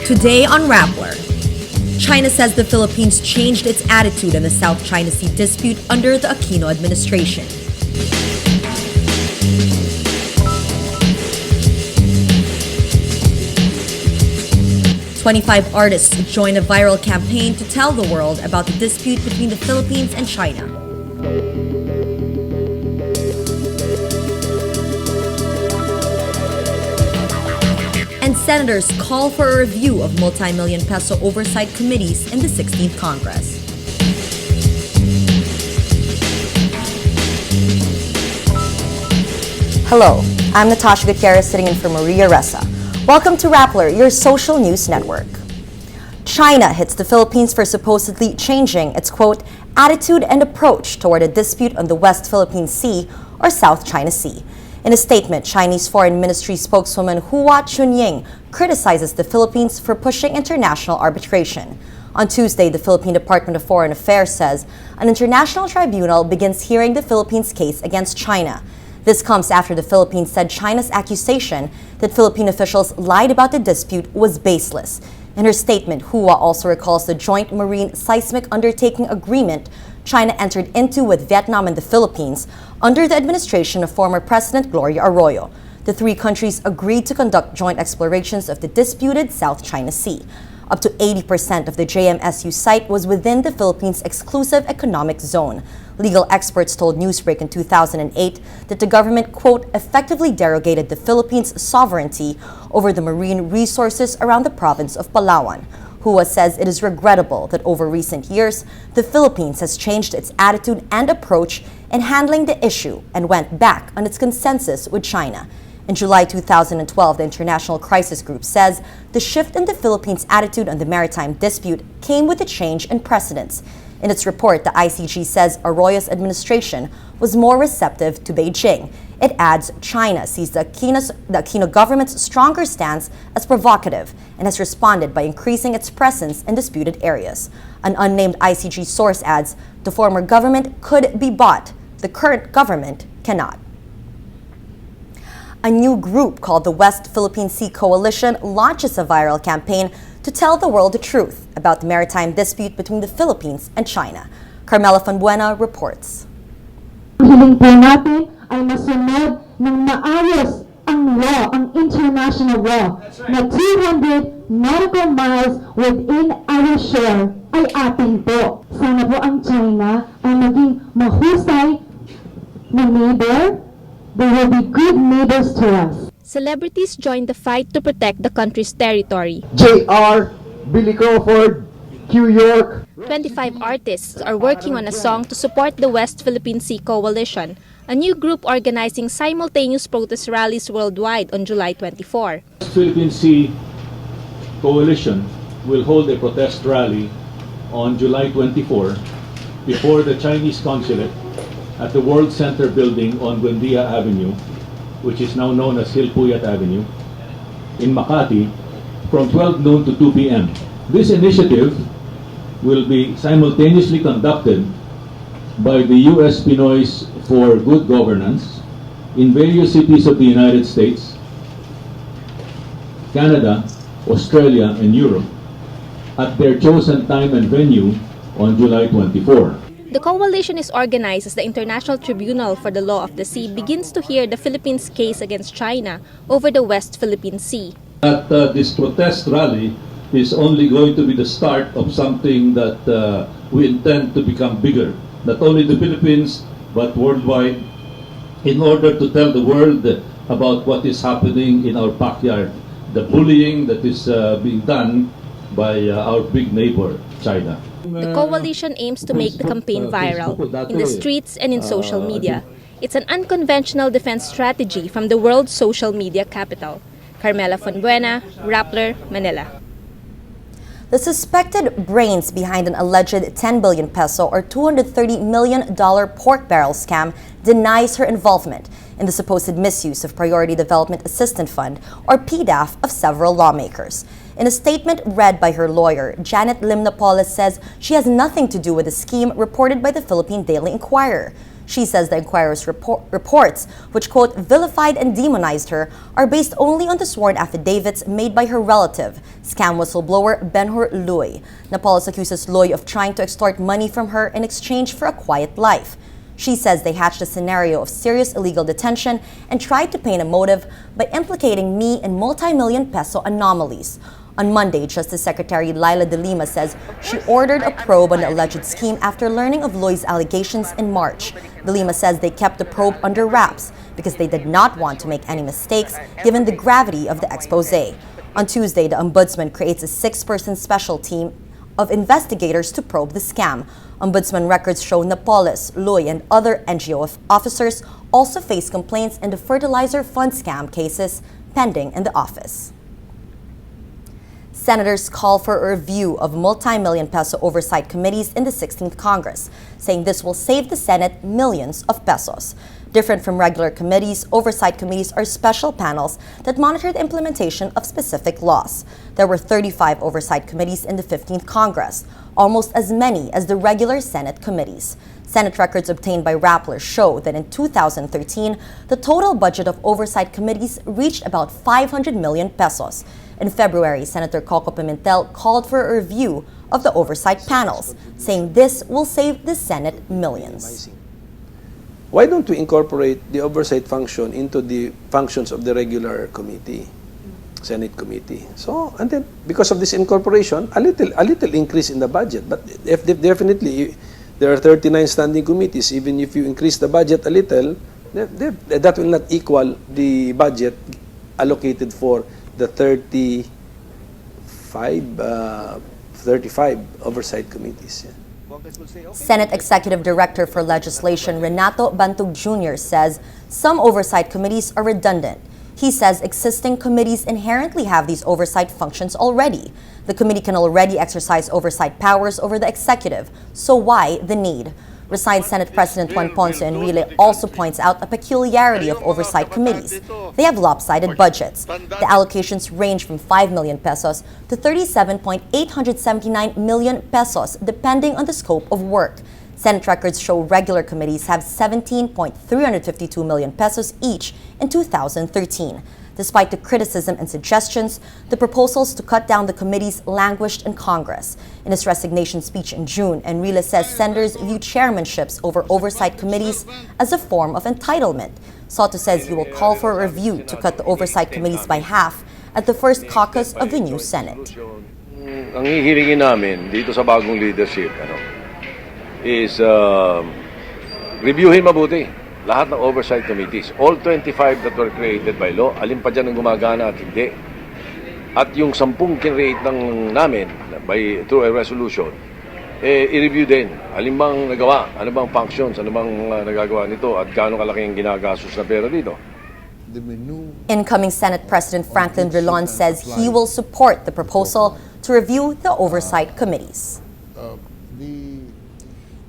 Today on Rappler, China says the Philippines changed its attitude on the South China Sea dispute under the Aquino administration. "25 artists join a viral campaign to tell the world about the dispute between the Philippines and China. And senators call for a review of multi-million peso oversight committees in the 16th Congress. Hello, I'm Natasha Gutierrez sitting in for Maria Ressa. Welcome to Rappler, your social news network. China hits the Philippines for supposedly changing its, quote, attitude and approach toward a dispute on the West Philippine Sea or South China Sea. In a statement, Chinese Foreign Ministry spokeswoman Hua Chunying criticizes the Philippines for pushing international arbitration. On Tuesday, the Philippine Department of Foreign Affairs says an international tribunal begins hearing the Philippines' case against China. This comes after the Philippines said China's accusation that Philippine officials lied about the dispute was baseless. In her statement, Hua also recalls the joint marine seismic undertaking agreement China entered into with Vietnam and the Philippines under the administration of former President Gloria Arroyo. The three countries agreed to conduct joint explorations of the disputed South China Sea. Up to 80% of the JMSU site was within the Philippines' exclusive economic zone. Legal experts told Newsbreak in 2008 that the government, quote, effectively derogated the Philippines' sovereignty over the marine resources around the province of Palawan. Hua says it is regrettable that over recent years, the Philippines has changed its attitude and approach in handling the issue and went back on its consensus with China. In July 2012, the International Crisis Group says the shift in the Philippines' attitude on the maritime dispute came with a change in precedence. In its report, the ICG says Arroyo's administration was more receptive to Beijing. It adds China sees the Aquino government's stronger stance as provocative and has responded by increasing its presence in disputed areas. An unnamed ICG source adds the former government could be bought. The current government cannot. A new group called the West Philippine Sea Coalition launches a viral campaign to tell the world the truth about the maritime dispute between the Philippines and China. Carmela Fonbuena reports. Hiling po natin ay masunod ng maayos ang law, ang international law, na 200 nautical miles within our shore ay atin po. Sana po ang China ay maging mahusay na neighbor. They will be good neighbors to us. Celebrities joined the fight to protect the country's territory. J.R., Billy Crawford, Q York. 25 artists are working on a song to support the West Philippine Sea Coalition, a new group organizing simultaneous protest rallies worldwide on July 24. West Philippine Sea Coalition will hold a protest rally on July 24 before the Chinese consulate at the World Center building on Buendia Avenue, which is now known as Hilpuyat Avenue, in Makati, from 12 noon to 2 p.m. This initiative will be simultaneously conducted by the U.S. Pinoys for Good Governance in various cities of the United States, Canada, Australia, and Europe at their chosen time and venue on July 24. The coalition is organized as the International Tribunal for the Law of the Sea begins to hear the Philippines' case against China over the West Philippine Sea. That this protest rally is only going to be the start of something that we intend to become bigger, not only the Philippines but worldwide, in order to tell the world about what is happening in our backyard, the bullying that is being done by our big neighbor, China. The coalition aims to make the campaign viral in the streets and in social media. It's an unconventional defense strategy from the world's social media capital. Carmela Fonbuena, Rappler, Manila. The suspected brains behind an alleged 10 billion peso or $230 million pork barrel scam denies her involvement in the supposed misuse of Priority Development Assistance Fund or PDAF of several lawmakers. In a statement read by her lawyer, Janet Lim Napoles says she has nothing to do with the scheme reported by the Philippine Daily Inquirer. She says the Inquirer's reports, which, quote, vilified and demonized her, are based only on the sworn affidavits made by her relative, scam whistleblower Benhur Luy. Napoles accuses Luy of trying to extort money from her in exchange for a quiet life. She says they hatched a scenario of serious illegal detention and tried to paint a motive by implicating me in multi-million peso anomalies. On Monday, Justice Secretary Laila de Lima says she ordered a probe on the alleged scheme after learning of Luy's allegations in March. De Lima says they kept the probe under wraps because they did not want to make any mistakes given the gravity of the expose. On Tuesday, the Ombudsman creates a 6-person special team of investigators to probe the scam. Ombudsman records show Napoles, Luy, and other NGO officers also face complaints in the fertilizer fund scam cases pending in the office. Senators call for a review of multi-million peso oversight committees in the 16th Congress, saying this will save the Senate millions of pesos. Different from regular committees, oversight committees are special panels that monitor the implementation of specific laws. There were 35 oversight committees in the 15th Congress, almost as many as the regular Senate committees. Senate records obtained by Rappler show that in 2013, the total budget of oversight committees reached about 500 million pesos. In February, Senator Coco Pimentel called for a review of the oversight panels, saying this will save the Senate millions. Why don't we incorporate the oversight function into the functions of the regular committee, Senate committee? So, and then because of this incorporation, a little increase in the budget. But if definitely there are 39 standing committees, even if you increase the budget a little, that will not equal the budget allocated for the 35 oversight committees. Yeah. Senate Executive Director for Legislation Renato Bantug Jr. says some oversight committees are redundant. He says existing committees inherently have these oversight functions already. The committee can already exercise oversight powers over the executive, so why the need? Resigned Senate President Juan Ponce Enrile also points out a peculiarity of oversight committees. They have lopsided budgets. The allocations range from 5 million pesos to 37.879 million pesos, depending on the scope of work. Senate records show regular committees have 17.352 million pesos each in 2013. Despite the criticism and suggestions, the proposals to cut down the committees languished in Congress. In his resignation speech in June, Enrile says senators view chairmanships over oversight committees as a form of entitlement. Soto says he will call for a review to cut the oversight committees by half at the first caucus of the new Senate. Ang hihilingin namin dito sa bagong leadership is reviewin mabuti lahat ng oversight committees. All 25 that were created by law, alin pa dyan ang gumagana at hindi. At yung 10 kinreate ng namin through a resolution, i-review din. Alin bang nagawa, ano bang functions, ano bang nagagawa nito, at gaano kalaking ginagastos na pera dito. Incoming Senate President Franklin Drilon says he will support the proposal to review the oversight committees.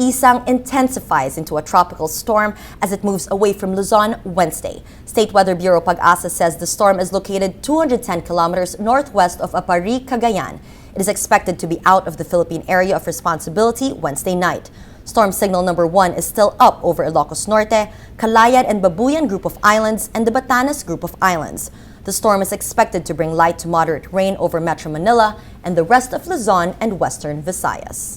Isang intensifies into a tropical storm as it moves away from Luzon Wednesday. State Weather Bureau Pag-asa says the storm is located 210 kilometers northwest of Apari, Cagayan. It is expected to be out of the Philippine area of responsibility Wednesday night. Storm signal number 1 is still up over Ilocos Norte, Calayan and Babuyan group of islands, and the Batanes group of islands. The storm is expected to bring light to moderate rain over Metro Manila and the rest of Luzon and Western Visayas.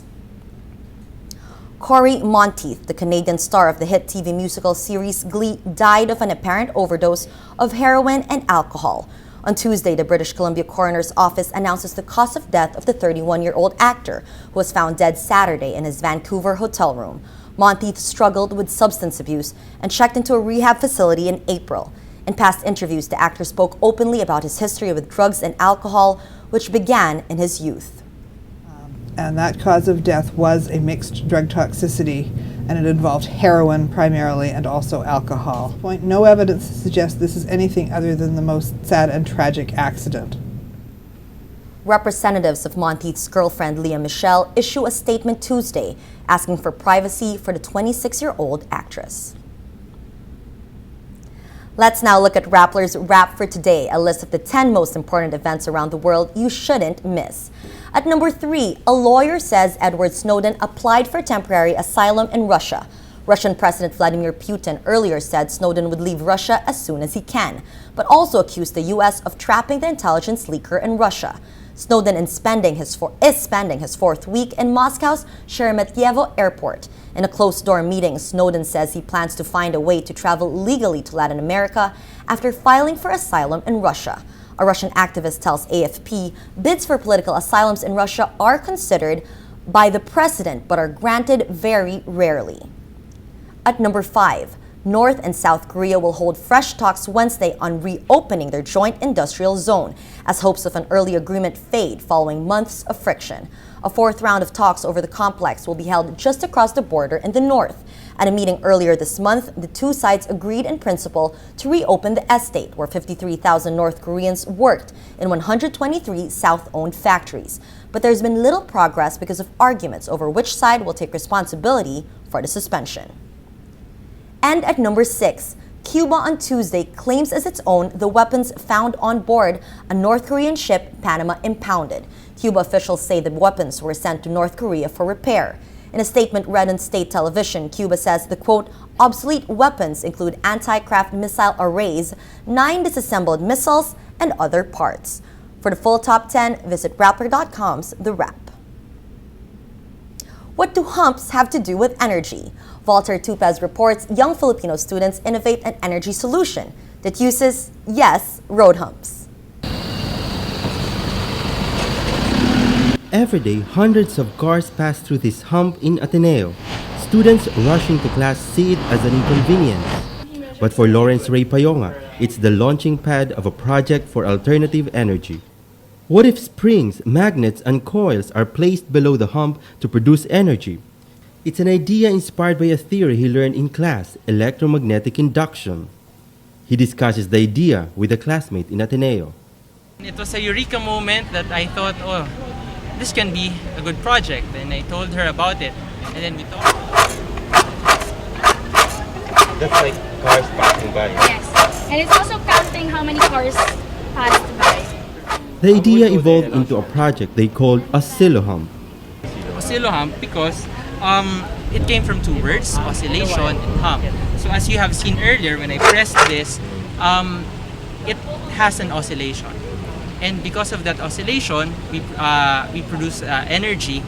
Cory Montis, the Canadian star of the hit TV musical series Glee, died of an apparent overdose of heroin and alcohol. On Tuesday, the British Columbia Coroner's Office announces the cause of death of the 31-year-old actor, who was found dead Saturday in his Vancouver hotel room. Montis struggled with substance abuse and checked into a rehab facility in April. In past interviews, the actor spoke openly about his history with drugs and alcohol, which began in his youth. And that cause of death was a mixed drug toxicity, and it involved heroin primarily and also alcohol. No evidence to suggest this is anything other than the most sad and tragic accident. Representatives of Montis' girlfriend, Leah Michelle, issue a statement Tuesday asking for privacy for the 26-year-old actress. Let's now look at Rappler's Wrap for Today, a list of the 10 most important events around the world you shouldn't miss. At number 3, a lawyer says Edward Snowden applied for temporary asylum in Russia. Russian President Vladimir Putin earlier said Snowden would leave Russia as soon as he can, but also accused the U.S. of trapping the intelligence leaker in Russia. Snowden is spending his fourth week in Moscow's Sheremetyevo airport. In a closed-door meeting, Snowden says he plans to find a way to travel legally to Latin America after filing for asylum in Russia. A Russian activist tells AFP bids for political asylums in Russia are considered by the president but are granted very rarely. At number 5, North and South Korea will hold fresh talks Wednesday on reopening their joint industrial zone as hopes of an early agreement fade following months of friction. A fourth round of talks over the complex will be held just across the border in the north. At a meeting earlier this month, the two sides agreed in principle to reopen the estate where 53,000 North Koreans worked in 123 South-owned factories. But there's been little progress because of arguments over which side will take responsibility for the suspension. And at number 6, Cuba on Tuesday claims as its own the weapons found on board a North Korean ship Panama impounded. Cuba officials say the weapons were sent to North Korea for repair. In a statement read on state television, Cuba says the, quote, obsolete weapons include anti-craft missile arrays, 9 disassembled missiles, and other parts. For the full top 10, visit Rappler.com's The Wrap. What do humps have to do with energy? Walter Tupez reports young Filipino students innovate an energy solution that uses, yes, road humps. Every day, hundreds of cars pass through this hump in Ateneo. Students rushing to class see it as an inconvenience. But for Lawrence Ray Payonga, it's the launching pad of a project for alternative energy. What if springs, magnets, and coils are placed below the hump to produce energy? It's an idea inspired by a theory he learned in class, electromagnetic induction. He discusses the idea with a classmate in Ateneo. It was a eureka moment that I thought, oh, this can be a good project. And I told her about it. And then we talked. That's like cars passing by. Yes. And it's also counting how many cars passed by. The idea evolved into a project they called Oscillohump. Oscillohump because it came from two words, oscillation and hump. So as you have seen earlier, when I pressed this, it has an oscillation. And because of that oscillation, we produce energy.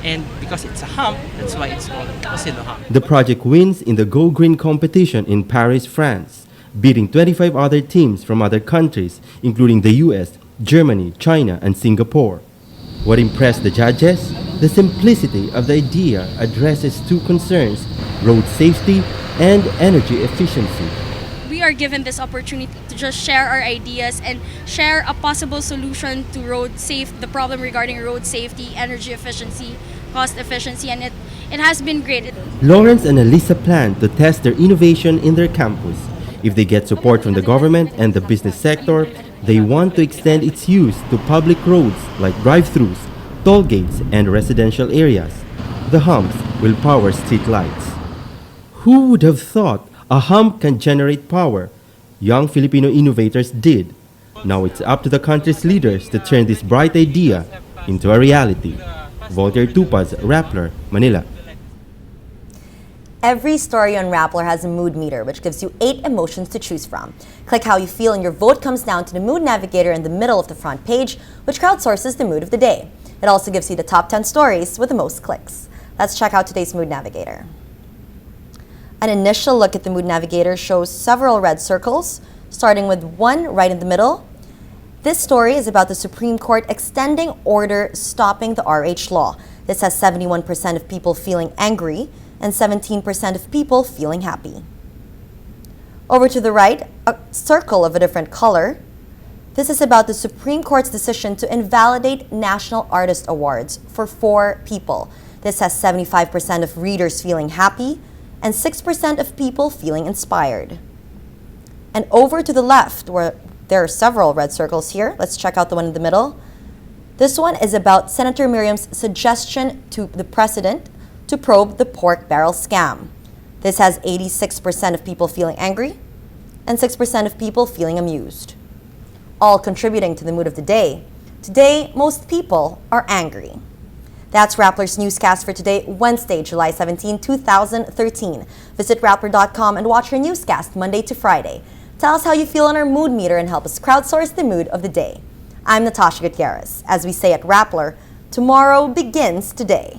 And because it's a hump, that's why it's called Oscillohump. The project wins in the Go Green competition in Paris, France, beating 25 other teams from other countries, including the US, Germany, China, and Singapore. What impressed the judges? The simplicity of the idea addresses two concerns: road safety and energy efficiency. We are given this opportunity to just share our ideas and share a possible solution to the problem regarding road safety, energy efficiency, cost efficiency, and it has been great. Lawrence and Elisa plan to test their innovation in their campus. If they get support from the government and the business sector, they want to extend its use to public roads like drive-thrus, toll gates, and residential areas. The humps will power street lights. Who would have thought a hump can generate power? Young Filipino innovators did. Now it's up to the country's leaders to turn this bright idea into a reality. Walter Tupaz, Rappler, Manila. Every story on Rappler has a mood meter, which gives you 8 emotions to choose from. Click how you feel and your vote comes down to the Mood Navigator in the middle of the front page, which crowdsources the mood of the day. It also gives you the top 10 stories with the most clicks. Let's check out today's Mood Navigator. An initial look at the Mood Navigator shows several red circles, starting with one right in the middle. This story is about the Supreme Court extending order stopping the RH law. This has 71% of people feeling angry and 17% of people feeling happy. Over to the right, a circle of a different color. This is about the Supreme Court's decision to invalidate National Artist Awards for 4 people. This has 75% of readers feeling happy and 6% of people feeling inspired. And over to the left, where there are several red circles here. Let's check out the one in the middle. This one is about Senator Miriam's suggestion to the president to probe the pork barrel scam. This has 86% of people feeling angry and 6% of people feeling amused. All contributing to the mood of the day. Today, most people are angry. That's Rappler's newscast for today, Wednesday, July 17, 2013. Visit Rappler.com and watch our newscast Monday to Friday. Tell us how you feel on our mood meter and help us crowdsource the mood of the day. I'm Natasha Gutierrez. As we say at Rappler, tomorrow begins today.